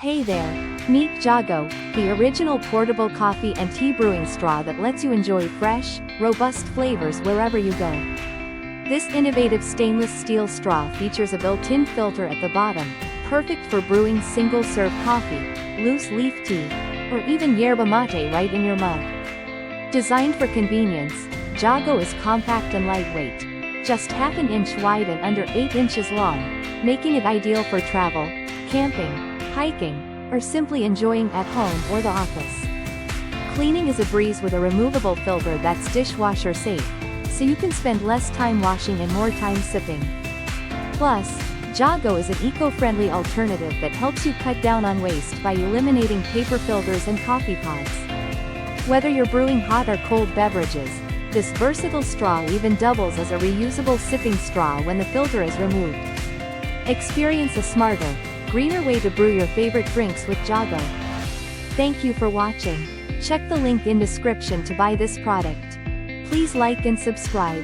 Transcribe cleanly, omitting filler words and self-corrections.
Hey there! Meet JoGo, the original portable coffee and tea brewing straw that lets you enjoy fresh, robust flavors wherever you go. This innovative stainless steel straw features a built-in filter at the bottom, perfect for brewing single-serve coffee, loose leaf tea, or even yerba mate right in your mug. Designed for convenience, JoGo is compact and lightweight, just half an inch wide and under 8 inches long, making it ideal for travel, camping, hiking, or simply enjoying at home or the office. Cleaning is a breeze with a removable filter that's dishwasher safe, so you can spend less time washing and more time sipping. Plus, JoGo is an eco-friendly alternative that helps you cut down on waste by eliminating paper filters and coffee pods. Whether you're brewing hot or cold beverages, this versatile straw even doubles as a reusable sipping straw when the filter is removed. Experience a smarter, greener way to brew your favorite drinks with JoGo. Thank you for watching. Check the link in description to buy this product. Please like and subscribe.